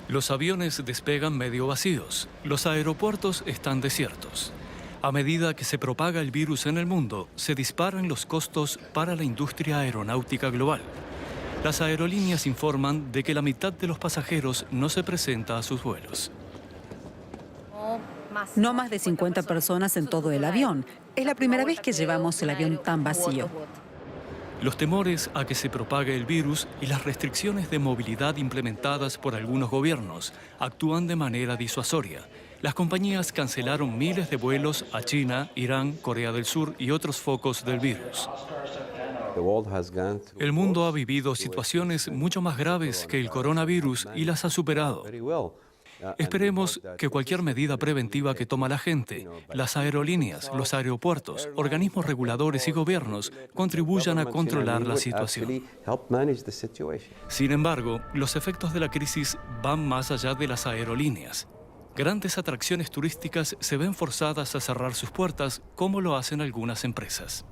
Los aviones despegan medio vacíos, los aeropuertos están desiertos. A medida que se propaga el virus en el mundo, se disparan los costos para la industria aeronáutica global. Las aerolíneas informan de que la mitad de los pasajeros no se presenta a sus vuelos. No más de 50 personas en todo el avión. Es la primera vez que llevamos el avión tan vacío. Los temores a que se propague el virus y las restricciones de movilidad implementadas por algunos gobiernos actúan de manera disuasoria. Las compañías cancelaron miles de vuelos a China, Irán, Corea del Sur y otros focos del virus. El mundo ha vivido situaciones mucho más graves que el coronavirus y las ha superado. Esperemos que cualquier medida preventiva que toma la gente, las aerolíneas, los aeropuertos, organismos reguladores y gobiernos contribuyan a controlar la situación. Sin embargo, los efectos de la crisis van más allá de las aerolíneas. Grandes atracciones turísticas se ven forzadas a cerrar sus puertas, como lo hacen algunas empresas.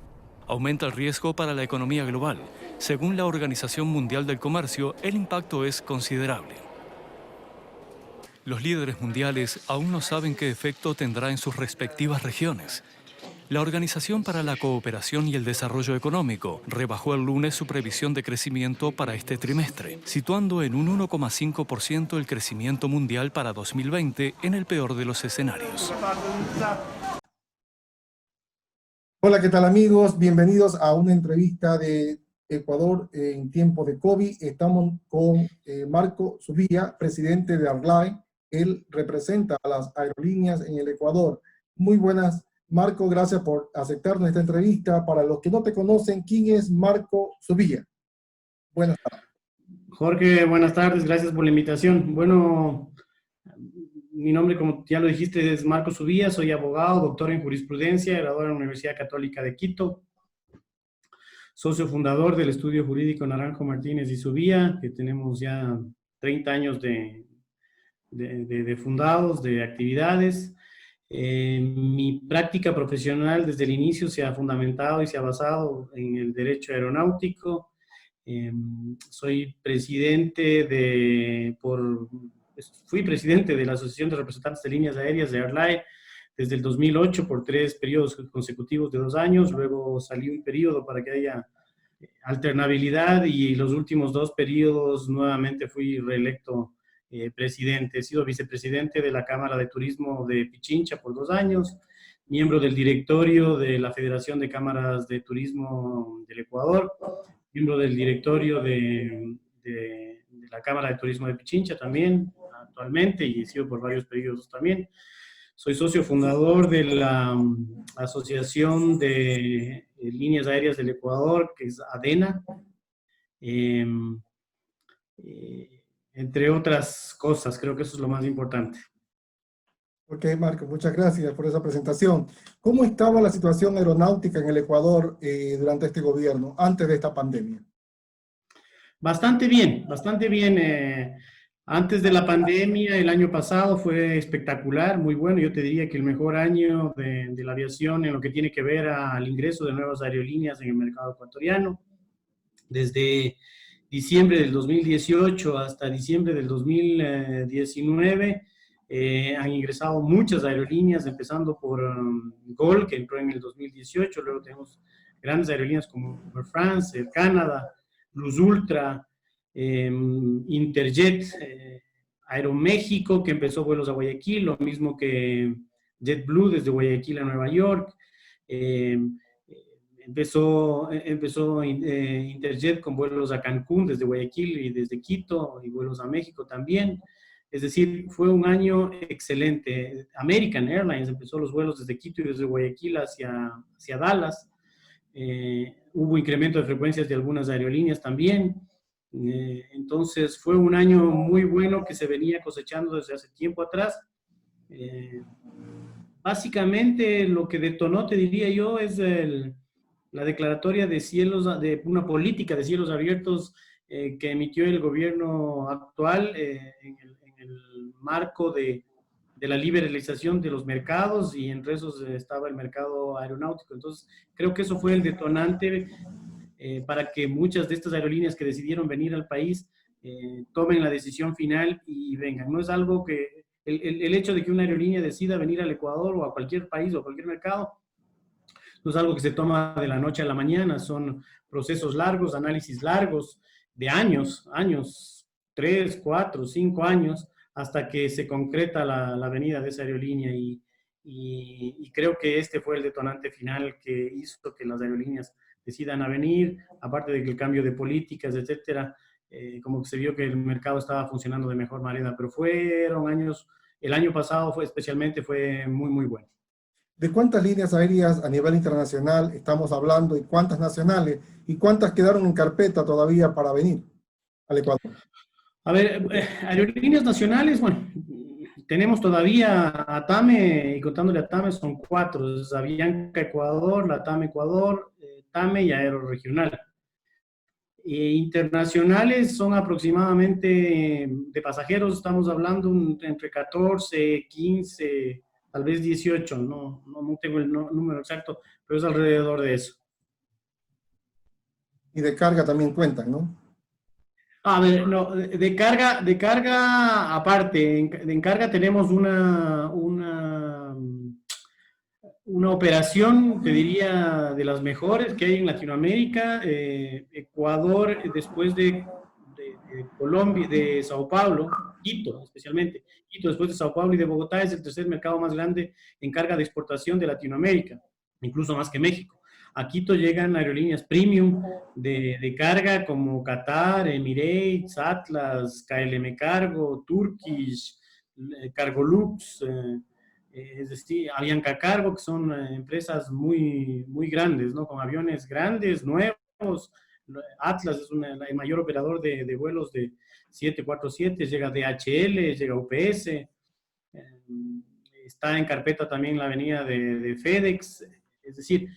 Aumenta el riesgo para la economía global. Según la Organización Mundial del Comercio, el impacto es considerable. Los líderes mundiales aún no saben qué efecto tendrá en sus respectivas regiones. La Organización para la Cooperación y el Desarrollo Económico rebajó el lunes su previsión de crecimiento para este trimestre, situando en un 1,5% el crecimiento mundial para 2020 en el peor de los escenarios. Hola, ¿qué tal amigos? Bienvenidos a una entrevista de Ecuador en tiempo de COVID. Estamos con Marco Zubia, presidente de Airline. Él representa a las aerolíneas en el Ecuador. Muy buenas, Marco, gracias por aceptar nuestra entrevista. Para los que no te conocen, ¿quién es Marco Zubia? Buenas tardes. Jorge, buenas tardes, gracias por la invitación. Bueno, mi nombre, como ya lo dijiste, es Marco Zubia, soy abogado, doctor en jurisprudencia, graduado en la Universidad Católica de Quito, socio fundador del estudio jurídico Naranjo Martínez y Zubia, que tenemos ya 30 años de fundados, de actividades. Mi práctica profesional desde el inicio se ha fundamentado y se ha basado en el derecho aeronáutico. Fui presidente de la Asociación de Representantes de Líneas Aéreas de Airline desde el 2008 por 3 periodos consecutivos de 2 años. Luego salí un periodo para que haya alternabilidad y los últimos 2 periodos nuevamente fui reelecto presidente. He sido vicepresidente de la Cámara de Turismo de Pichincha por 2 años, miembro del directorio de la Federación de Cámaras de Turismo del Ecuador, miembro del directorio de la Cámara de Turismo de Pichincha también, actualmente, y he sido por varios periodos también. Soy socio fundador de la Asociación de Líneas Aéreas del Ecuador, que es ADENA. Entre otras cosas, creo que eso es lo más importante. Ok, Marco, muchas gracias por esa presentación. ¿Cómo estaba la situación aeronáutica en el Ecuador durante este gobierno, antes de esta pandemia? Bastante bien, bastante bien. Antes de la pandemia, el año pasado fue espectacular, muy bueno. Yo te diría que el mejor año de la aviación en lo que tiene que ver al ingreso de nuevas aerolíneas en el mercado ecuatoriano. Desde diciembre del 2018 hasta diciembre del 2019 han ingresado muchas aerolíneas, empezando por Gol, que entró en el 2018, luego tenemos grandes aerolíneas como Air France, Air Canada, Luz Ultra, Interjet, Aeroméxico, que empezó vuelos a Guayaquil, lo mismo que JetBlue desde Guayaquil a Nueva York. Empezó Interjet con vuelos a Cancún desde Guayaquil y desde Quito, y vuelos a México también. Es decir, fue un año excelente. American Airlines empezó los vuelos desde Quito y desde Guayaquil hacia Dallas. Hubo incremento de frecuencias de algunas aerolíneas también. Entonces fue un año muy bueno que se venía cosechando desde hace tiempo atrás. Básicamente lo que detonó, te diría yo, es la declaratoria de una política de cielos abiertos que emitió el gobierno actual en el marco de la liberalización de los mercados, y entre esos estaba el mercado aeronáutico. Entonces, creo que eso fue el detonante para que muchas de estas aerolíneas que decidieron venir al país tomen la decisión final y vengan. No es algo que, el hecho de que una aerolínea decida venir al Ecuador o a cualquier país o a cualquier mercado, no es algo que se toma de la noche a la mañana, son procesos largos, análisis largos, de años, 3, 4, 5 años, hasta que se concreta la venida de esa aerolínea y creo que este fue el detonante final que hizo que las aerolíneas decidan a venir, aparte de que el cambio de políticas, etcétera, como que se vio que el mercado estaba funcionando de mejor manera, pero fueron años, el año pasado especialmente fue muy, muy bueno. ¿De cuántas líneas aéreas a nivel internacional estamos hablando y cuántas nacionales y cuántas quedaron en carpeta todavía para venir al Ecuador? A ver, aerolíneas nacionales, bueno, tenemos todavía a TAME, y contándole a TAME son 4, es Avianca Ecuador, la TAME Ecuador, TAME y Aeroregional. Internacionales son aproximadamente, de pasajeros estamos hablando entre 14, 15, tal vez 18, no tengo el número exacto, pero es alrededor de eso. Y de carga también cuentan, ¿no? A ver, no, de carga aparte, en carga tenemos una operación, te diría, de las mejores que hay en Latinoamérica. Ecuador, después de Colombia, de Sao Paulo, Quito especialmente, Quito después de Sao Paulo y de Bogotá es el tercer mercado más grande en carga de exportación de Latinoamérica, incluso más que México. A Quito llegan aerolíneas premium de carga como Qatar, Emirates, Atlas, KLM Cargo, Turkish, Cargolux, es decir, Avianca Cargo, que son empresas muy, muy grandes, ¿no? Con aviones grandes, nuevos. Atlas es el mayor operador de vuelos de 747, llega DHL, llega UPS, está en carpeta también la avenida de FedEx, es decir,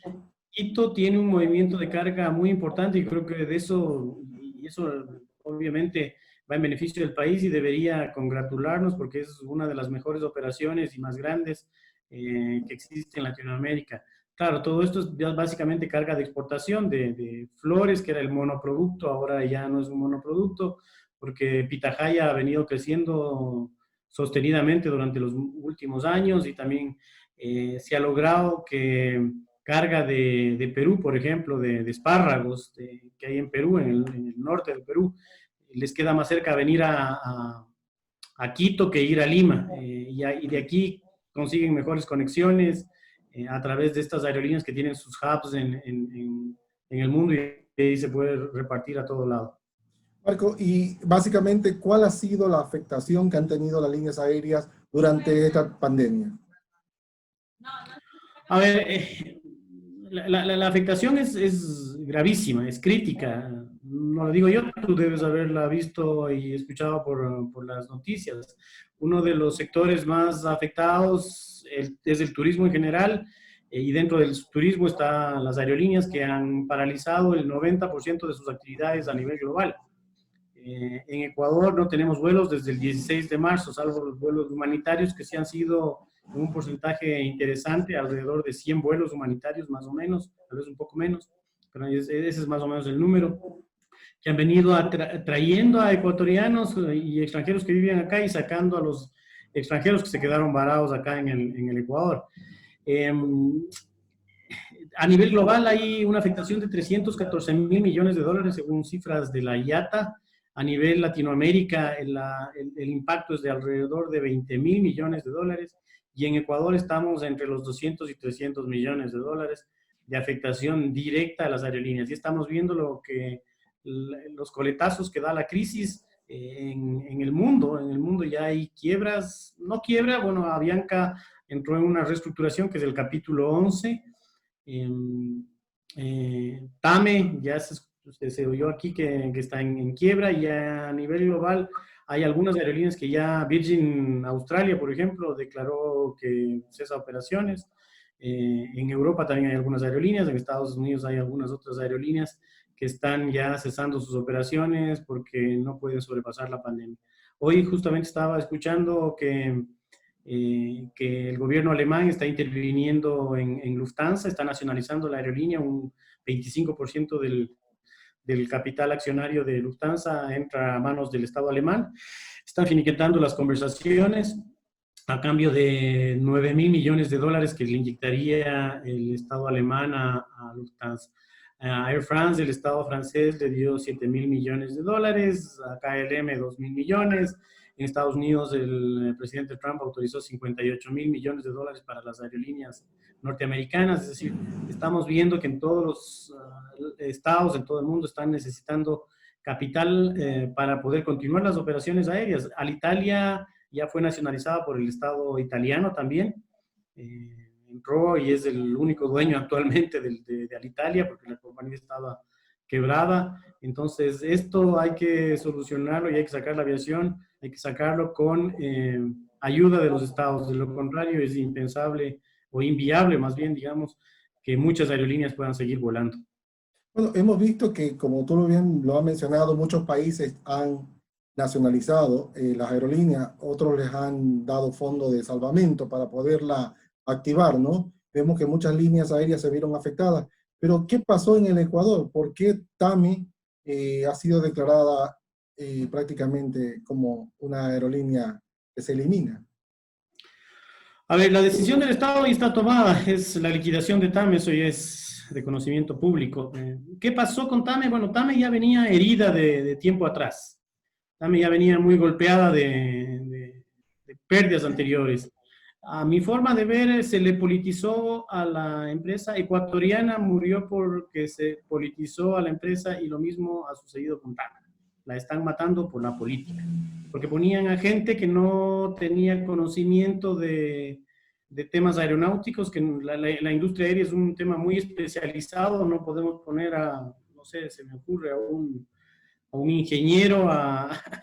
Quito tiene un movimiento de carga muy importante y creo que de eso, y eso obviamente va en beneficio del país y debería congratularnos porque es una de las mejores operaciones y más grandes que existe en Latinoamérica. Claro, todo esto es básicamente carga de exportación de flores, que era el monoproducto, ahora ya no es un monoproducto, porque Pitahaya ha venido creciendo sostenidamente durante los últimos años y también se ha logrado que carga de Perú, por ejemplo, de espárragos que hay en Perú, en el norte del Perú, les queda más cerca venir a Quito que ir a Lima. Y de aquí consiguen mejores conexiones a través de estas aerolíneas que tienen sus hubs en el mundo y ahí se puede repartir a todo lado. Marco, y básicamente, ¿cuál ha sido la afectación que han tenido las líneas aéreas durante esta pandemia? A ver, la afectación es gravísima, es crítica. No lo digo yo, tú debes haberla visto y escuchado por las noticias. Uno de los sectores más afectados es el turismo en general, y dentro del turismo están las aerolíneas que han paralizado el 90% de sus actividades a nivel global. En Ecuador no tenemos vuelos desde el 16 de marzo, salvo los vuelos humanitarios que sí han sido un porcentaje interesante, alrededor de 100 vuelos humanitarios más o menos, tal vez un poco menos, pero ese es más o menos el número, que han venido trayendo a ecuatorianos y extranjeros que viven acá y sacando a los extranjeros que se quedaron varados acá en el Ecuador. A nivel global hay una afectación de 314.000 millones de dólares según cifras de la IATA. A nivel Latinoamérica el impacto es de alrededor de 20.000 millones de dólares y en Ecuador estamos entre los 200 y 300 millones de dólares de afectación directa a las aerolíneas. Y estamos viendo los coletazos que da la crisis en el mundo. En el mundo ya hay quiebras, no quiebra, bueno, Avianca entró en una reestructuración que es el capítulo 11. TAME ya se oyó aquí que está en quiebra y a nivel global hay algunas aerolíneas que ya, Virgin Australia, por ejemplo, declaró que cesa operaciones. En Europa también hay algunas aerolíneas, en Estados Unidos hay algunas otras aerolíneas que están ya cesando sus operaciones porque no pueden sobrepasar la pandemia. Hoy justamente estaba escuchando que el gobierno alemán está interviniendo en Lufthansa, está nacionalizando la aerolínea, un 25% del del capital accionario de Lufthansa entra a manos del Estado alemán. Están finiquitando las conversaciones a cambio de 9.000 millones de dólares que le inyectaría el Estado alemán a Lufthansa. A Air France, el Estado francés le dio 7.000 millones de dólares, a KLM 2.000 millones. En Estados Unidos el presidente Trump autorizó 58.000 millones de dólares para las aerolíneas norteamericanas. Es decir, estamos viendo que en todos los estados, en todo el mundo, están necesitando capital para poder continuar las operaciones aéreas. Alitalia ya fue nacionalizada por el Estado italiano también. Entró y es el único dueño actualmente de Alitalia porque la compañía estaba quebrada. Entonces, esto hay que solucionarlo y hay que sacar la aviación, hay que sacarlo con ayuda de los estados. De lo contrario, es impensable o inviable, más bien, digamos, que muchas aerolíneas puedan seguir volando. Bueno, hemos visto que, como tú bien lo has mencionado, muchos países han nacionalizado las aerolíneas, otros les han dado fondos de salvamento para poderla activar, ¿no? Vemos que muchas líneas aéreas se vieron afectadas, pero ¿qué pasó en el Ecuador? ¿Por qué TAME ha sido declarada prácticamente como una aerolínea que se elimina? A ver, la decisión del Estado ya está tomada, es la liquidación de TAME, eso ya es de conocimiento público. ¿Qué pasó con TAME? Bueno, TAME ya venía herida de tiempo atrás. TAME ya venía muy golpeada de pérdidas anteriores. A mi forma de ver, se le politizó a la empresa ecuatoriana, murió porque se politizó a la empresa y lo mismo ha sucedido con TAME. La están matando por la política, porque ponían a gente que no tenía conocimiento de temas aeronáuticos, que la industria aérea es un tema muy especializado, no podemos poner no sé, se me ocurre, a un ingeniero,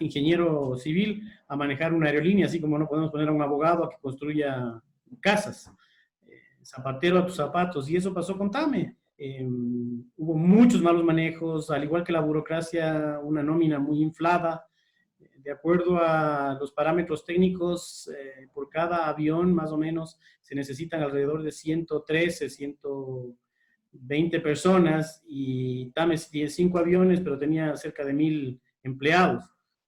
ingeniero civil a manejar una aerolínea, así como no podemos poner a un abogado a que construya casas. Zapatero a tus zapatos, y eso pasó con TAME. Hubo muchos malos manejos, al igual que la burocracia, una nómina muy inflada. De acuerdo a los parámetros técnicos, por cada avión más o menos se necesitan alrededor de 113, 120 personas, y TAME tiene 5 aviones, pero tenía cerca de 1.000 empleados.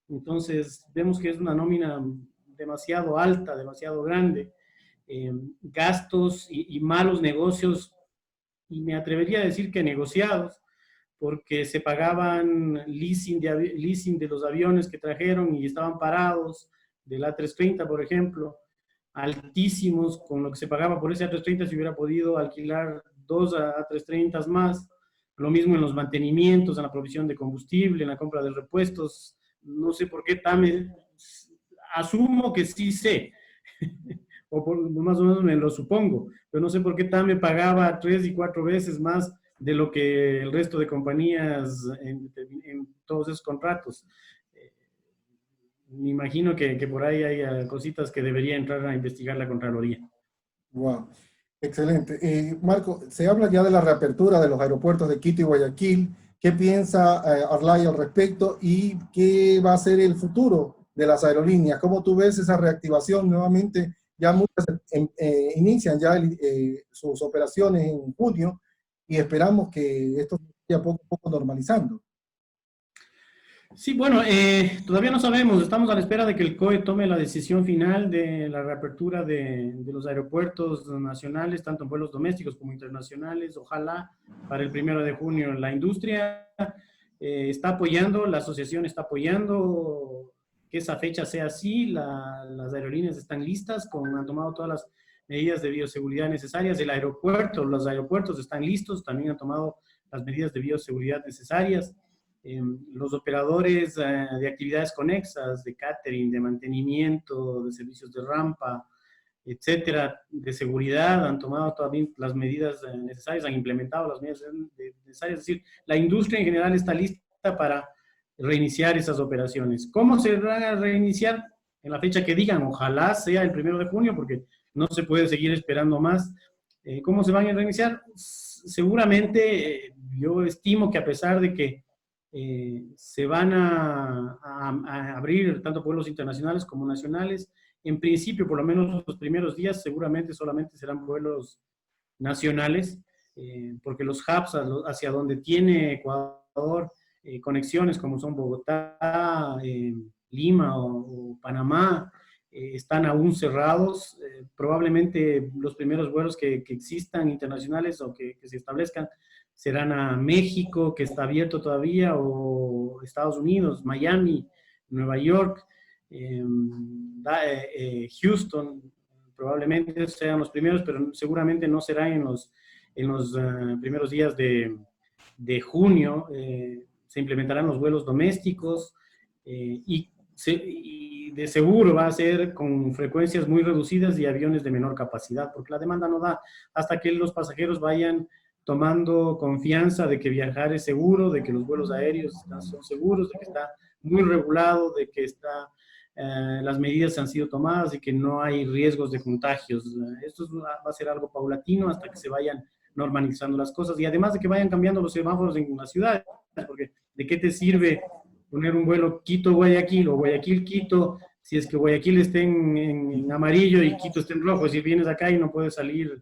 Entonces vemos que es una nómina demasiado alta, demasiado grande. Gastos y malos negocios, y me atrevería a decir que negociados, porque se pagaban leasing de los aviones que trajeron y estaban parados, del A330, por ejemplo, altísimos, con lo que se pagaba por ese A330 se hubiera podido alquilar 2 A330 más. Lo mismo en los mantenimientos, en la provisión de combustible, en la compra de repuestos. No sé por qué TAME, asumo que sí sé, o más o menos me lo supongo, pero no sé por qué TAME pagaba 3 y 4 veces más de lo que el resto de compañías en todos esos contratos. Me imagino que por ahí hay cositas que debería entrar a investigar la Contraloría. Wow, excelente. Marco, se habla ya de la reapertura de los aeropuertos de Quito y Guayaquil. ¿Qué piensa Arlay al respecto y qué va a ser el futuro de las aerolíneas? ¿Cómo tú ves esa reactivación nuevamente? Ya muchas inician ya sus operaciones en junio y esperamos que esto vaya poco a poco normalizando. Sí, bueno, todavía no sabemos, estamos a la espera de que el COE tome la decisión final de la reapertura de los aeropuertos nacionales, tanto en vuelos domésticos como internacionales, ojalá para el 1 de junio. La industria está apoyando, la asociación está apoyando que esa fecha sea así, las aerolíneas están listas, han tomado todas las medidas de bioseguridad necesarias, los aeropuertos están listos, también han tomado las medidas de bioseguridad necesarias. Los operadores de actividades conexas, de catering, de mantenimiento, de servicios de rampa, etcétera, de seguridad, han tomado también las medidas necesarias, han implementado las medidas necesarias. Es decir, la industria en general está lista para reiniciar esas operaciones. ¿Cómo se van a reiniciar? En la fecha que digan, ojalá sea el 1 de junio, porque no se puede seguir esperando más. ¿Cómo se van a reiniciar? Seguramente, yo estimo que a pesar de que se van a abrir tanto vuelos internacionales como nacionales, en principio, por lo menos los primeros días, seguramente solamente serán vuelos nacionales, porque los hubs hacia donde tiene Ecuador conexiones como son Bogotá, Lima o Panamá, están aún cerrados. Probablemente los primeros vuelos que existan internacionales o que se establezcan serán a México, que está abierto todavía, o Estados Unidos, Miami, Nueva York, Houston, probablemente sean los primeros, pero seguramente no serán en los primeros días de junio. Se implementarán los vuelos domésticos y de seguro va a ser con frecuencias muy reducidas y aviones de menor capacidad, porque la demanda no da hasta que los pasajeros vayan tomando confianza de que viajar es seguro, de que los vuelos aéreos son seguros, de que está muy regulado, de que las medidas han sido tomadas y que no hay riesgos de contagios. Esto va a ser algo paulatino hasta que se vayan normalizando las cosas y además de que vayan cambiando los semáforos en las ciudades, porque ¿de qué te sirve poner un vuelo Quito-Guayaquil o Guayaquil-Quito si es que Guayaquil esté en amarillo y Quito esté en rojo? Si vienes acá y no puedes salir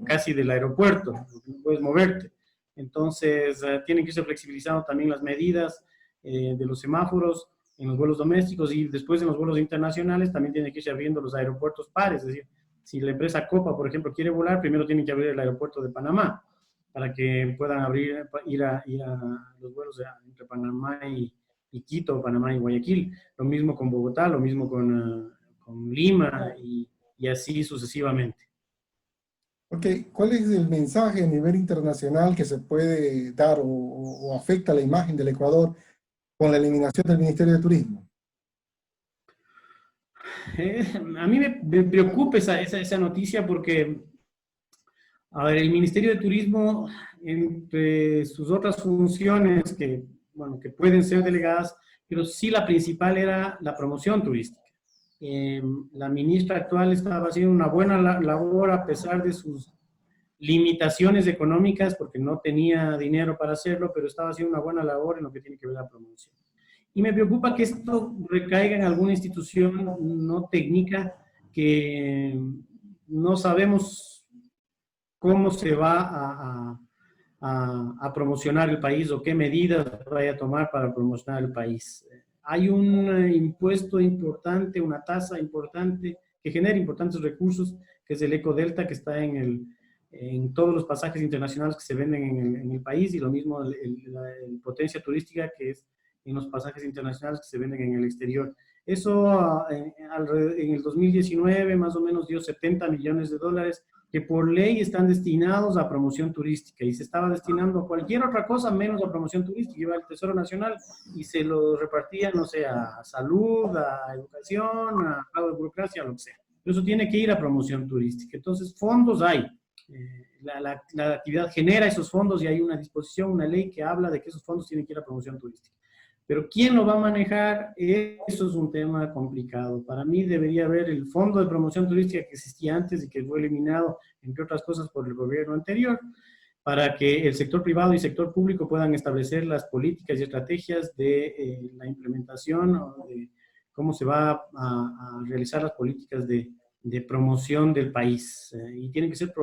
casi del aeropuerto, no puedes moverte. Entonces, tienen que irse flexibilizando también las medidas de los semáforos en los vuelos domésticos y después en los vuelos internacionales también tienen que irse abriendo los aeropuertos pares. Es decir, si la empresa Copa, por ejemplo, quiere volar, primero tienen que abrir el aeropuerto de Panamá para que puedan ir a los vuelos entre Panamá y Quito, Panamá y Guayaquil. Lo mismo con Bogotá, lo mismo con Lima y así sucesivamente. Ok, ¿cuál es el mensaje a nivel internacional que se puede dar o afecta la imagen del Ecuador con la eliminación del Ministerio de Turismo? A mí me preocupa esa noticia porque, a ver, el Ministerio de Turismo, entre sus otras funciones que pueden ser delegadas, pero sí la principal era la promoción turística. La ministra actual estaba haciendo una buena labor a pesar de sus limitaciones económicas, porque no tenía dinero para hacerlo, pero estaba haciendo una buena labor en lo que tiene que ver la promoción. Y me preocupa que esto recaiga en alguna institución no técnica que no sabemos cómo se va a promocionar el país o qué medidas vaya a tomar para promocionar el país. Hay un impuesto importante, una tasa importante que genera importantes recursos, que es el Ecodelta, que está en todos los pasajes internacionales que se venden en el país, y lo mismo el potencia turística, que es en los pasajes internacionales que se venden en el exterior. Eso en el 2019 más o menos dio 70 millones de dólares que por ley están destinados a promoción turística, y se estaba destinando a cualquier otra cosa menos a promoción turística. Iba al Tesoro Nacional y se lo repartía, no sé, a salud, a educación, a pago de burocracia, lo que sea. Pero eso tiene que ir a promoción turística. Entonces, fondos hay. La actividad genera esos fondos y hay una disposición, una ley que habla de que esos fondos tienen que ir a promoción turística. Pero ¿quién lo va a manejar? Eso es un tema complicado. Para mí debería haber el fondo de promoción turística que existía antes y que fue eliminado, entre otras cosas, por el gobierno anterior, para que el sector privado y sector público puedan establecer las políticas y estrategias de la implementación o de cómo se va a realizar las políticas de promoción del país. Y tienen que ser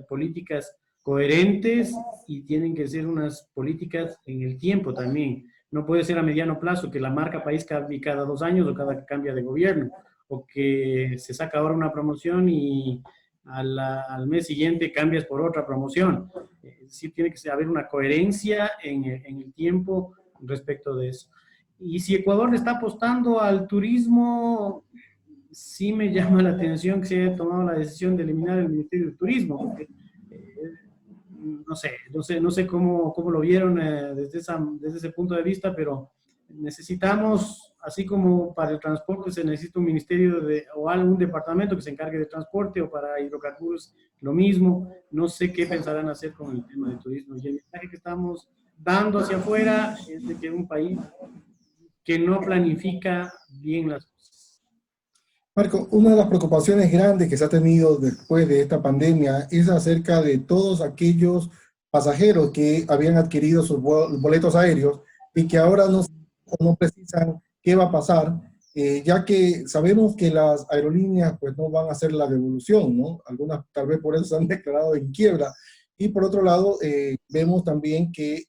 políticas coherentes y tienen que ser unas políticas en el tiempo también. No puede ser a mediano plazo que la marca país cambie cada 2 años o cada que cambia de gobierno, o que se saca ahora una promoción y al mes siguiente cambias por otra promoción. Sí tiene que haber una coherencia en el tiempo respecto de eso. Y si Ecuador le está apostando al turismo, sí me llama la atención que se haya tomado la decisión de eliminar el Ministerio de Turismo, porque no sé cómo lo vieron desde ese punto de vista, pero necesitamos, así como para el transporte se necesita un ministerio o algún departamento que se encargue de transporte, o para hidrocarburos lo mismo. No sé qué pensarán hacer con el tema de turismo. Y el mensaje que estamos dando hacia afuera es de que es un país que no planifica bien las cosas. Marco, una de las preocupaciones grandes que se ha tenido después de esta pandemia es acerca de todos aquellos pasajeros que habían adquirido sus boletos aéreos y que ahora no precisan qué va a pasar, ya que sabemos que las aerolíneas pues no van a hacer la devolución, ¿no? Algunas tal vez por eso se han declarado en quiebra. Y por otro lado, vemos también que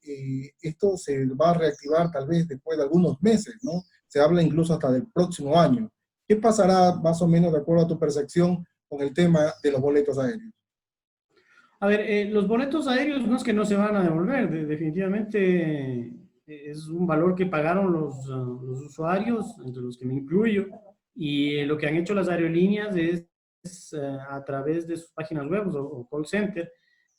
esto se va a reactivar tal vez después de algunos meses, ¿no? Se habla incluso hasta del próximo año. ¿Qué pasará más o menos de acuerdo a tu percepción con el tema de los boletos aéreos? A ver, los boletos aéreos no es que no se van a devolver, definitivamente es un valor que pagaron los usuarios, entre los que me incluyo, y lo que han hecho las aerolíneas es a través de sus páginas web o call center,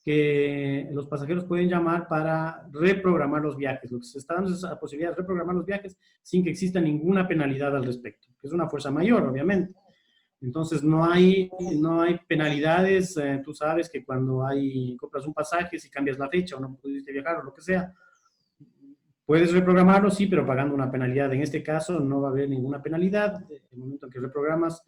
que los pasajeros pueden llamar para reprogramar los viajes. Lo que se está dando es la posibilidad de reprogramar los viajes sin que exista ninguna penalidad al respecto, que es una fuerza mayor, obviamente. Entonces no hay penalidades. Tú sabes que cuando compras un pasaje, si cambias la fecha o no pudiste viajar o lo que sea, puedes reprogramarlo, sí, pero pagando una penalidad. En este caso no va a haber ninguna penalidad en el momento en que reprogramas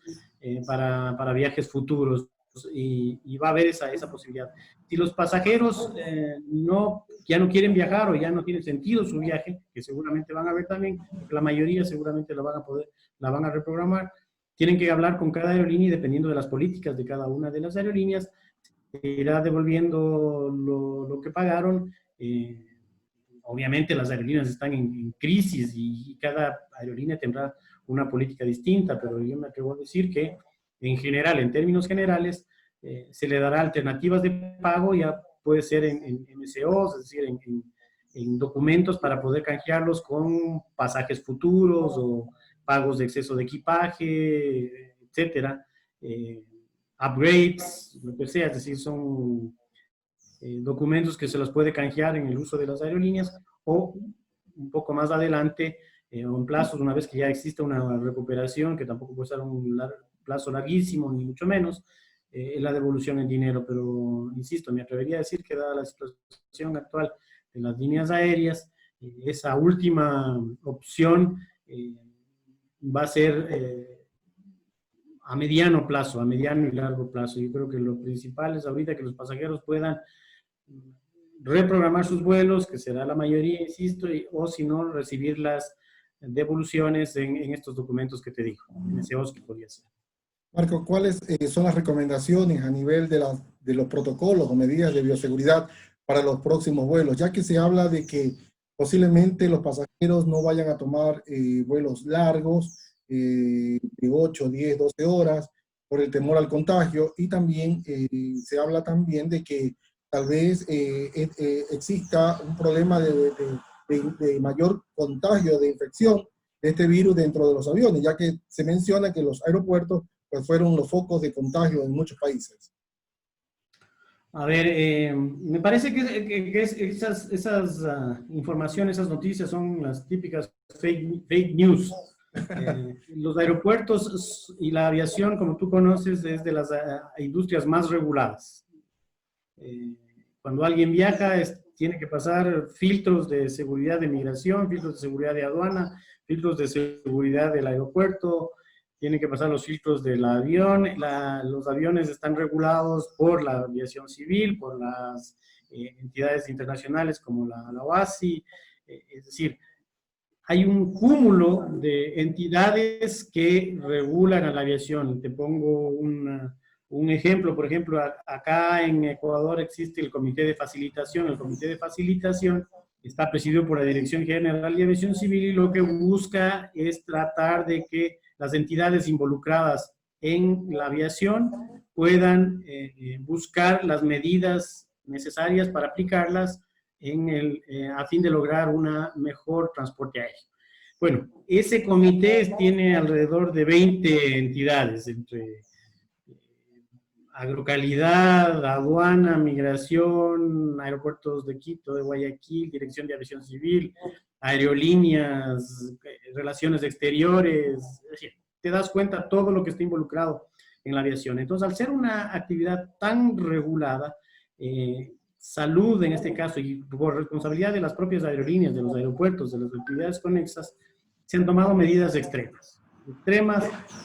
para viajes futuros, y va a haber esa posibilidad. Si los pasajeros ya no quieren viajar o ya no tiene sentido su viaje, que seguramente van a ver también, la mayoría seguramente la van a reprogramar, tienen que hablar con cada aerolínea y dependiendo de las políticas de cada una de las aerolíneas, irá devolviendo lo que pagaron. Obviamente las aerolíneas están en crisis y cada aerolínea tendrá una política distinta, pero yo me atrevo a decir que en general, en términos generales, se le dará alternativas de pago, ya puede ser en MCOs, es decir, en documentos para poder canjearlos con pasajes futuros o pagos de exceso de equipaje, etcétera, upgrades, lo que sea, es decir, son documentos que se los puede canjear en el uso de las aerolíneas, o un poco más adelante, o en plazos, una vez que ya existe una recuperación, que tampoco puede ser un plazo larguísimo, ni mucho menos, la devolución en dinero. Pero, insisto, me atrevería a decir que dada la situación actual de las líneas aéreas, esa última opción va a ser a mediano plazo, a mediano y largo plazo. Yo creo que lo principal es ahorita que los pasajeros puedan reprogramar sus vuelos, que será la mayoría, insisto, o si no, recibir las devoluciones en estos documentos que te digo, en ese que podría ser. Marco, ¿cuáles son las recomendaciones a nivel de los protocolos o medidas de bioseguridad para los próximos vuelos? Ya que se habla de que posiblemente los pasajeros no vayan a tomar vuelos largos, de 8, 10, 12 horas, por el temor al contagio, y también se habla también de que tal vez exista un problema de mayor contagio de infección de este virus dentro de los aviones, ya que se menciona que los aeropuertos pues fueron los focos de contagio en muchos países. A ver, me parece que esas informaciones, esas noticias son las típicas fake news. Los aeropuertos y la aviación, como tú conoces, es de las industrias más reguladas. Cuando alguien viaja, tiene que pasar filtros de seguridad de migración, filtros de seguridad de aduana, filtros de seguridad del aeropuerto, tienen que pasar los filtros del avión. Los aviones están regulados por la aviación civil, por las entidades internacionales como la OASI. Es decir, hay un cúmulo de entidades que regulan a la aviación. Te pongo un ejemplo. Por ejemplo, acá en Ecuador existe el Comité de Facilitación. El Comité de Facilitación está presidido por la Dirección General de Aviación Civil y lo que busca es tratar de que las entidades involucradas en la aviación puedan buscar las medidas necesarias para aplicarlas a fin de lograr una mejor transporte aéreo. Bueno, ese comité tiene alrededor de 20 entidades, entre agrocalidad, aduana, migración, aeropuertos de Quito, de Guayaquil, Dirección de Aviación Civil, aerolíneas, relaciones exteriores. Es decir, te das cuenta todo lo que está involucrado en la aviación. Entonces, al ser una actividad tan regulada, salud en este caso, y por responsabilidad de las propias aerolíneas, de los aeropuertos, de las actividades conexas, se han tomado medidas extremas,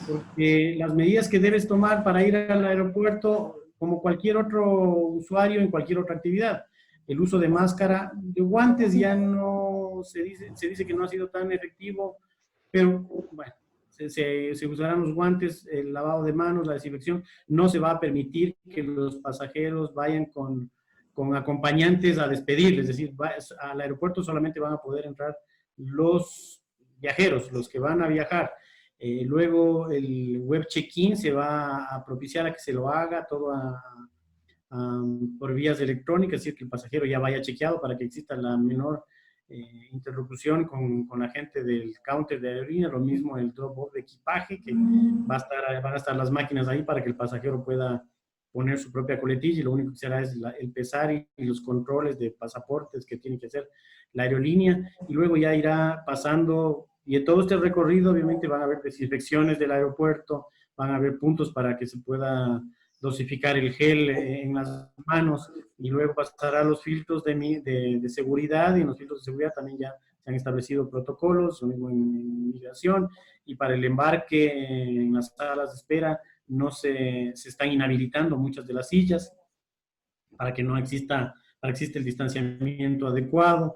porque las medidas que debes tomar para ir al aeropuerto, como cualquier otro usuario en cualquier otra actividad, el uso de máscara, de guantes ya no se dice que no ha sido tan efectivo, pero bueno, se usarán los guantes, el lavado de manos, la desinfección. No se va a permitir que los pasajeros vayan con con acompañantes a despedir, es decir, al aeropuerto solamente van a poder entrar los viajeros, los que van a viajar. Luego el web check-in se va a propiciar a que se lo haga todo por vías electrónicas, es decir, que el pasajero ya vaya chequeado para que exista la menor interlocución con la gente del counter de aerolínea, lo mismo el drop-off de equipaje, que van a estar las máquinas ahí para que el pasajero pueda poner su propia coletilla y lo único que se hará es el pesar y los controles de pasaportes que tiene que hacer la aerolínea, y luego ya irá pasando, y en todo este recorrido obviamente van a haber desinfecciones del aeropuerto, van a haber puntos para que se pueda dosificar el gel en las manos, y luego pasará a los filtros de seguridad, y en los filtros de seguridad también ya se han establecido protocolos, lo mismo en migración, y para el embarque en las salas de espera no se están inhabilitando muchas de las sillas para que no exista, para que exista el distanciamiento adecuado.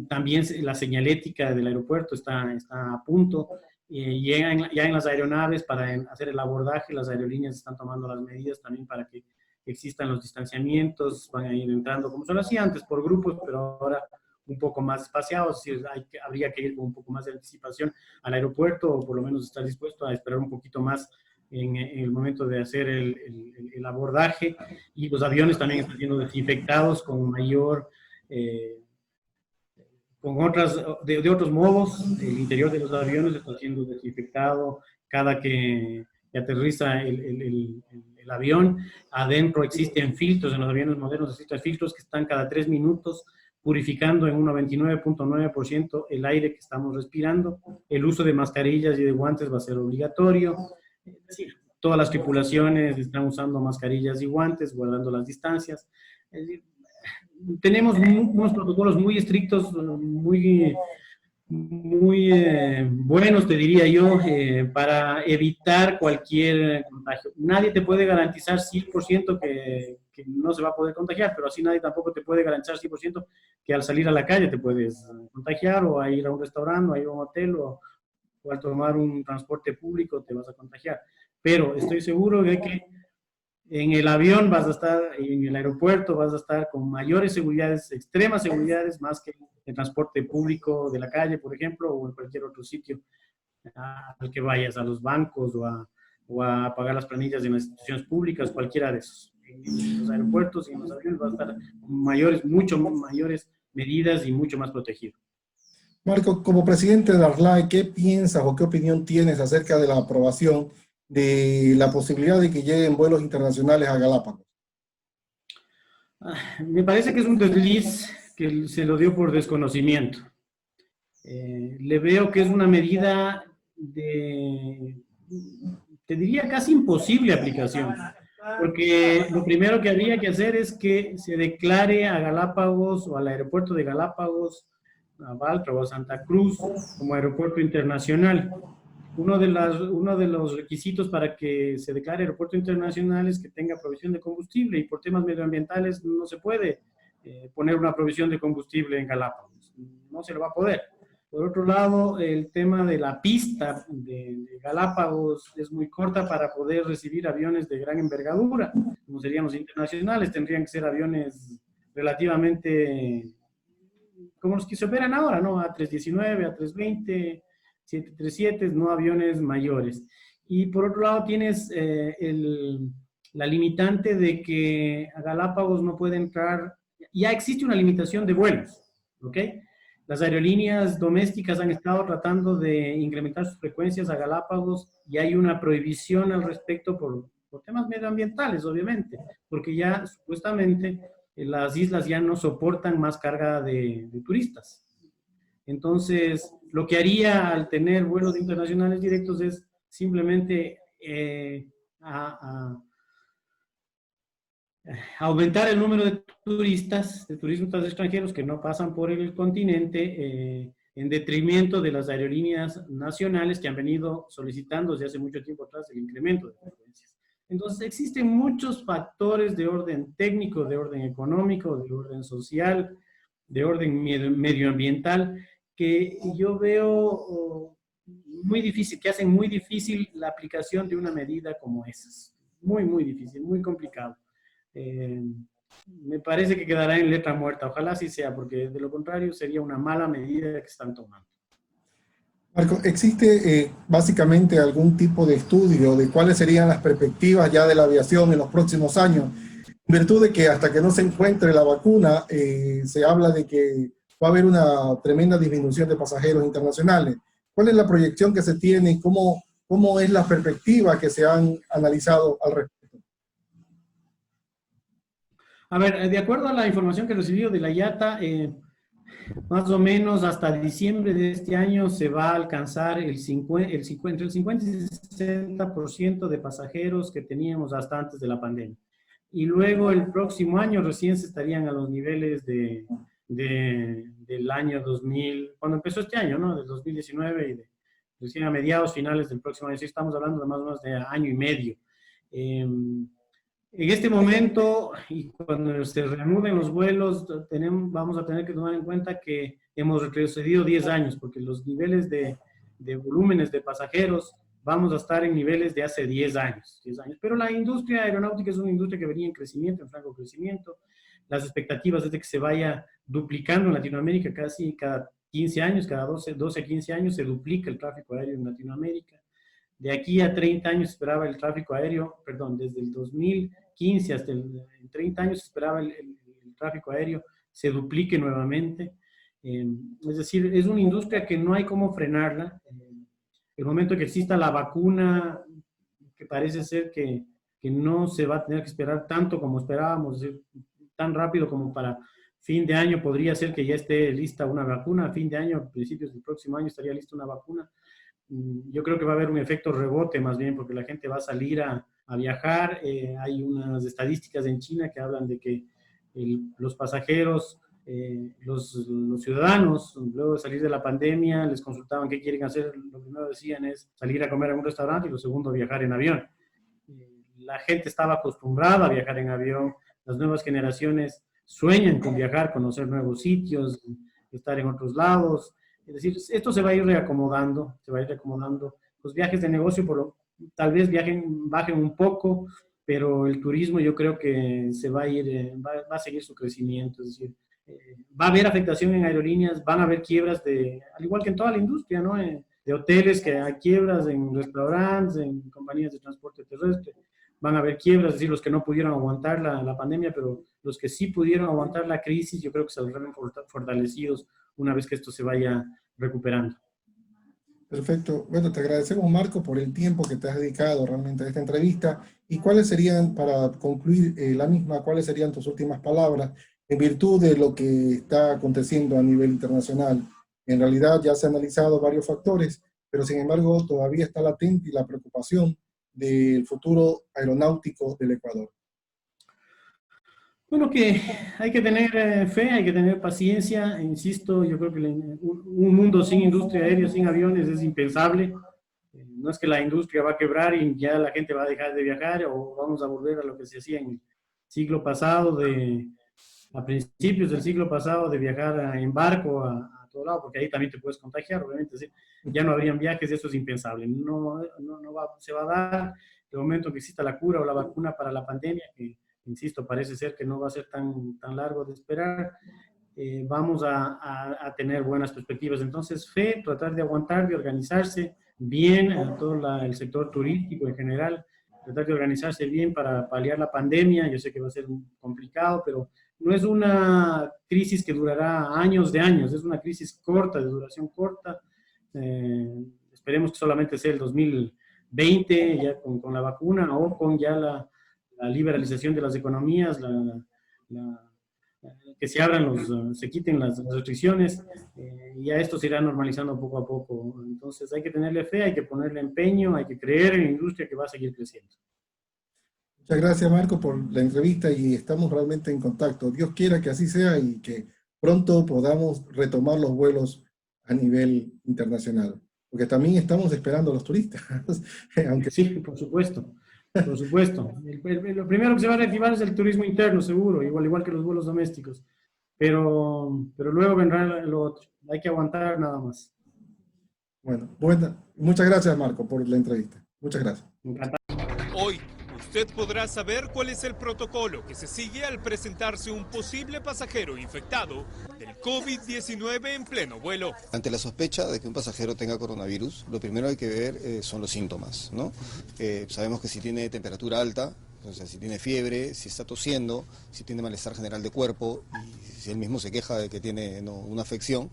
También la señalética del aeropuerto está a punto. Ya en las aeronaves para hacer el abordaje, las aerolíneas están tomando las medidas también para que existan los distanciamientos, van a ir entrando como se lo hacía antes por grupos, pero ahora un poco más espaciados, es decir, habría que ir con un poco más de anticipación al aeropuerto, o por lo menos estar dispuesto a esperar un poquito más en el momento de hacer el abordaje, y los aviones también están siendo desinfectados con mayor... de otros modos, el interior de los aviones está siendo desinfectado cada que aterriza el avión. Adentro existen filtros, en los aviones modernos existen filtros que están cada 3 minutos purificando en un 99.9% el aire que estamos respirando. El uso de mascarillas y de guantes va a ser obligatorio. Es decir, todas las tripulaciones están usando mascarillas y guantes, guardando las distancias. Es decir, tenemos unos protocolos muy estrictos, muy buenos, te diría yo, para evitar cualquier contagio. Nadie te puede garantizar 100% que no se va a poder contagiar, pero así nadie tampoco te puede garantizar 100% que al salir a la calle te puedes contagiar, o a ir a un restaurante, o a ir a un hotel, o al tomar un transporte público te vas a contagiar. Pero estoy seguro de que en el avión vas a estar, en el aeropuerto vas a estar con mayores seguridades, extremas seguridades, más que el transporte público de la calle, por ejemplo, o en cualquier otro sitio al que vayas, a los bancos o a pagar las planillas de las instituciones públicas, cualquiera de esos. En los aeropuertos y en los aviones vas a estar con mucho mayores medidas y mucho más protegido. Marco, como presidente de ARLAE, ¿qué piensas o qué opinión tienes acerca de la aprobación de la posibilidad de que lleguen vuelos internacionales a Galápagos? Me parece que es un desliz que se lo dio por desconocimiento. Le veo que es una medida te diría casi imposible aplicación, porque lo primero que habría que hacer es que se declare a Galápagos o al aeropuerto de Galápagos, a Baltra o a Santa Cruz, como aeropuerto internacional. Uno de los requisitos para que se declare aeropuerto internacional es que tenga provisión de combustible, y por temas medioambientales no se puede poner una provisión de combustible en Galápagos. No se lo va a poder. Por otro lado, el tema de la pista de Galápagos es muy corta para poder recibir aviones de gran envergadura, como serían los internacionales. Tendrían que ser aviones relativamente como los que se operan ahora, ¿no? A319, A320, 737, no aviones mayores. Y por otro lado tienes la limitante de que a Galápagos no puede entrar, ya existe una limitación de vuelos, ¿ok? Las aerolíneas domésticas han estado tratando de incrementar sus frecuencias a Galápagos, y hay una prohibición al respecto por temas medioambientales, obviamente, porque ya supuestamente las islas ya no soportan más carga de turistas. Entonces, lo que haría al tener vuelos internacionales directos es simplemente aumentar el número de turistas extranjeros que no pasan por el continente, en detrimento de las aerolíneas nacionales que han venido solicitando desde hace mucho tiempo atrás el incremento de frecuencias. Entonces, existen muchos factores de orden técnico, de orden económico, de orden social, de orden medioambiental, que yo veo muy difícil, que hacen muy difícil la aplicación de una medida como esa. Muy, muy difícil, muy complicado. me parece que quedará en letra muerta. Ojalá así sea, porque de lo contrario sería una mala medida que están tomando. Marco, ¿existe básicamente algún tipo de estudio de cuáles serían las perspectivas ya de la aviación en los próximos años? En virtud de que hasta que no se encuentre la vacuna, se habla de que va a haber una tremenda disminución de pasajeros internacionales. ¿Cuál es la proyección que se tiene y cómo es la perspectiva que se han analizado al respecto? A ver, de acuerdo a la información que he recibido de la IATA, más o menos hasta diciembre de este año se va a alcanzar entre el 50 y 60% de pasajeros que teníamos hasta antes de la pandemia. Y luego el próximo año recién se estarían a los niveles del año 2000, cuando empezó este año, ¿no? Del 2019 y recién a mediados, finales del próximo año. Sí, estamos hablando de más o menos de año y medio. En este momento, y cuando se reanuden los vuelos, vamos a tener que tomar en cuenta que hemos retrocedido 10 años, porque los niveles de volúmenes de pasajeros vamos a estar en niveles de hace 10 años. Pero la industria aeronáutica es una industria que venía en crecimiento, en franco crecimiento. Las expectativas es de que se vaya duplicando en Latinoamérica casi cada 15 años, cada 12 a 15 años se duplica el tráfico aéreo en Latinoamérica. De aquí a 30 años esperaba el tráfico aéreo, perdón, desde el 2015 hasta el 30 años esperaba el tráfico aéreo se duplique nuevamente. Es decir, es una industria que no hay cómo frenarla. El momento que exista la vacuna, que parece ser que no se va a tener que esperar tanto como esperábamos, es decir, tan rápido como para fin de año podría ser que ya esté lista una vacuna. A fin de año, a principios del próximo año estaría lista una vacuna. Yo creo que va a haber un efecto rebote más bien, porque la gente va a salir a viajar. Hay unas estadísticas en China que hablan de que los pasajeros, los ciudadanos, luego de salir de la pandemia, les consultaban qué quieren hacer. Lo primero decían es salir a comer a un restaurante y lo segundo, viajar en avión. La gente estaba acostumbrada a viajar en avión. Las nuevas generaciones sueñan con viajar, conocer nuevos sitios, estar en otros lados. Es decir, esto se va a ir reacomodando, Los viajes de negocio tal vez bajen un poco, pero el turismo yo creo que se va a ir, va a seguir su crecimiento. Es decir, va a haber afectación en aerolíneas, van a haber quiebras al igual que en toda la industria, ¿no? De hoteles, que hay quiebras en restaurantes, en compañías de transporte terrestre. Van a haber quiebras, es decir, los que no pudieron aguantar la pandemia, pero los que sí pudieron aguantar la crisis, yo creo que saldrán fortalecidos una vez que esto se vaya recuperando. Perfecto. Bueno, te agradecemos, Marco, por el tiempo que te has dedicado realmente a esta entrevista. ¿Y cuáles serían, para concluir la misma, cuáles serían tus últimas palabras en virtud de lo que está aconteciendo a nivel internacional? En realidad ya se han analizado varios factores, pero sin embargo todavía está latente la preocupación del futuro aeronáutico del Ecuador. Bueno, que hay que tener fe, hay que tener paciencia. Insisto, yo creo que un mundo sin industria aérea, sin aviones, es impensable. No es que la industria va a quebrar y ya la gente va a dejar de viajar, o vamos a volver a lo que se hacía en el siglo pasado, a principios del siglo pasado, de viajar en barco a todo lado, porque ahí también te puedes contagiar, obviamente. ¿Sí? Ya no habrían viajes, eso es impensable. No se va a dar el momento que exista la cura o la vacuna para la pandemia, que insisto, parece ser que no va a ser tan largo de esperar. Vamos a tener buenas perspectivas. Entonces, fe, tratar de aguantar, de organizarse bien, todo el sector turístico en general, tratar de organizarse bien para paliar la pandemia. Yo sé que va a ser complicado, pero no es una crisis que durará años de años, es una crisis corta, de duración corta. Esperemos que solamente sea el 2020, ya con la vacuna o con ya la liberalización de las economías, que se abran se quiten las restricciones, y ya esto se irá normalizando poco a poco. Entonces hay que tenerle fe, hay que ponerle empeño, hay que creer en la industria que va a seguir creciendo. Muchas gracias, Marco, por la entrevista, y estamos realmente en contacto. Dios quiera que así sea y que pronto podamos retomar los vuelos a nivel internacional, porque también estamos esperando a los turistas. Aunque sí, por supuesto. Por supuesto. Lo primero que se va a reactivar es el turismo interno, seguro, igual que los vuelos domésticos. Pero luego vendrá lo otro. Hay que aguantar nada más. Bueno, muchas gracias, Marco, por la entrevista. Muchas gracias. Hoy, usted podrá saber cuál es el protocolo que se sigue al presentarse un posible pasajero infectado del COVID-19 en pleno vuelo. Ante la sospecha de que un pasajero tenga coronavirus, lo primero que hay que ver son los síntomas, ¿no? Sabemos que si tiene temperatura alta, o sea, si tiene fiebre, si está tosiendo, si tiene malestar general de cuerpo y si él mismo se queja de que tiene una afección,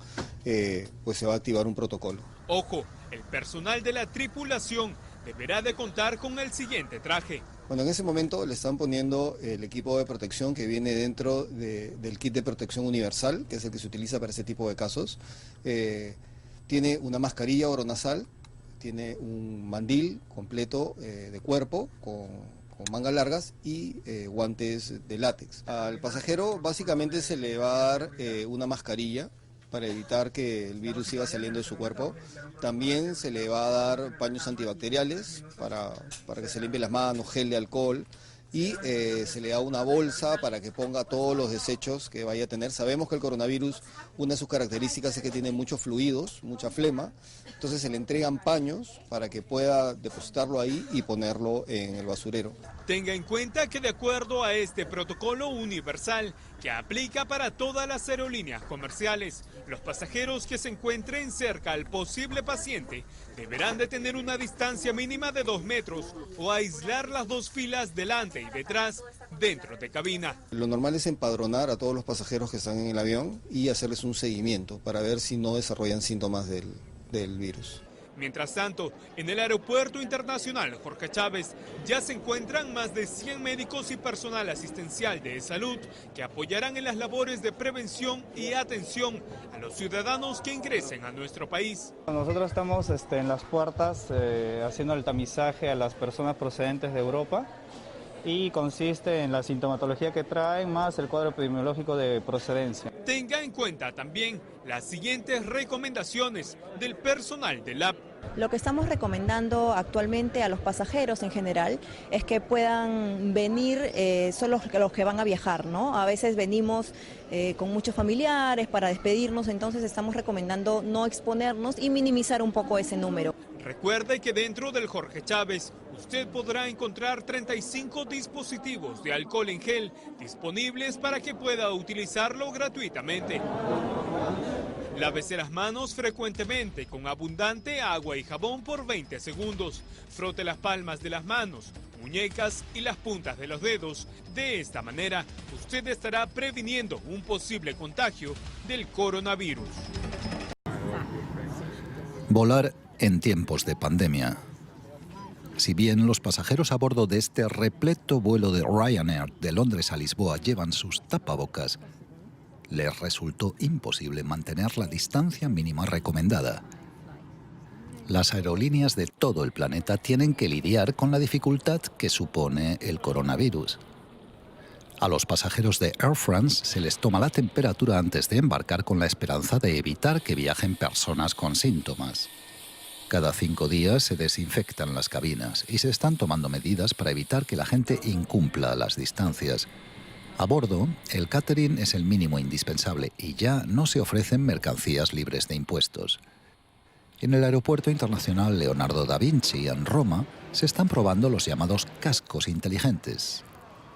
pues se va a activar un protocolo. Ojo, el personal de la tripulación deberá de contar con el siguiente traje. Bueno, en ese momento le están poniendo el equipo de protección que viene dentro del kit de protección universal, que es el que se utiliza para ese tipo de casos. Tiene una mascarilla oronasal, tiene un mandil completo de cuerpo con mangas largas y guantes de látex. Al pasajero básicamente se le va a dar una mascarilla para evitar que el virus siga saliendo de su cuerpo. También se le va a dar paños antibacteriales para que se limpie las manos, gel de alcohol, y se le da una bolsa para que ponga todos los desechos que vaya a tener. Sabemos que el coronavirus, una de sus características es que tiene muchos fluidos, mucha flema, entonces se le entregan paños para que pueda depositarlo ahí y ponerlo en el basurero. Tenga en cuenta que de acuerdo a este protocolo universal que aplica para todas las aerolíneas comerciales, los pasajeros que se encuentren cerca al posible paciente deberán de tener una distancia mínima de 2 metros o aislar las 2 filas delante y detrás dentro de cabina. Lo normal es empadronar a todos los pasajeros que están en el avión y hacerles un seguimiento para ver si no desarrollan síntomas del virus. Mientras tanto, en el Aeropuerto Internacional Jorge Chávez ya se encuentran más de 100 médicos y personal asistencial de salud que apoyarán en las labores de prevención y atención a los ciudadanos que ingresen a nuestro país. Nosotros estamos en las puertas haciendo el tamizaje a las personas procedentes de Europa y consiste en la sintomatología que traen más el cuadro epidemiológico de procedencia. Tenga en cuenta también las siguientes recomendaciones del personal del app. Lo que estamos recomendando actualmente a los pasajeros en general es que puedan venir solo los que van a viajar, ¿no? A veces venimos con muchos familiares para despedirnos, entonces estamos recomendando no exponernos y minimizar un poco ese número. Recuerde que dentro del Jorge Chávez usted podrá encontrar 35 dispositivos de alcohol en gel disponibles para que pueda utilizarlo gratuitamente. Lávese las manos frecuentemente con abundante agua y jabón por 20 segundos. Frote las palmas de las manos, muñecas y las puntas de los dedos. De esta manera, usted estará previniendo un posible contagio del coronavirus. Volar en tiempos de pandemia. Si bien los pasajeros a bordo de este repleto vuelo de Ryanair de Londres a Lisboa llevan sus tapabocas, les resultó imposible mantener la distancia mínima recomendada. Las aerolíneas de todo el planeta tienen que lidiar con la dificultad que supone el coronavirus. A los pasajeros de Air France se les toma la temperatura antes de embarcar con la esperanza de evitar que viajen personas con síntomas. Cada 5 días se desinfectan las cabinas y se están tomando medidas para evitar que la gente incumpla las distancias. A bordo, el catering es el mínimo indispensable y ya no se ofrecen mercancías libres de impuestos. En el Aeropuerto Internacional Leonardo da Vinci, en Roma, se están probando los llamados cascos inteligentes,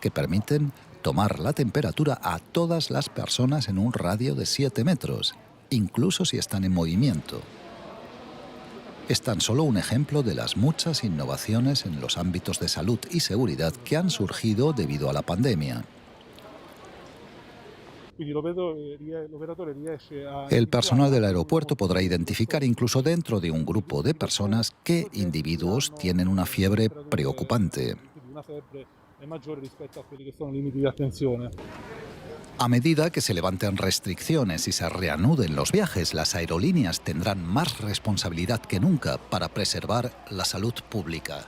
que permiten tomar la temperatura a todas las personas en un radio de 7 metros, incluso si están en movimiento. Es tan solo un ejemplo de las muchas innovaciones en los ámbitos de salud y seguridad que han surgido debido a la pandemia. El personal del aeropuerto podrá identificar incluso dentro de un grupo de personas qué individuos tienen una fiebre preocupante. A medida que se levanten restricciones y se reanuden los viajes, las aerolíneas tendrán más responsabilidad que nunca para preservar la salud pública.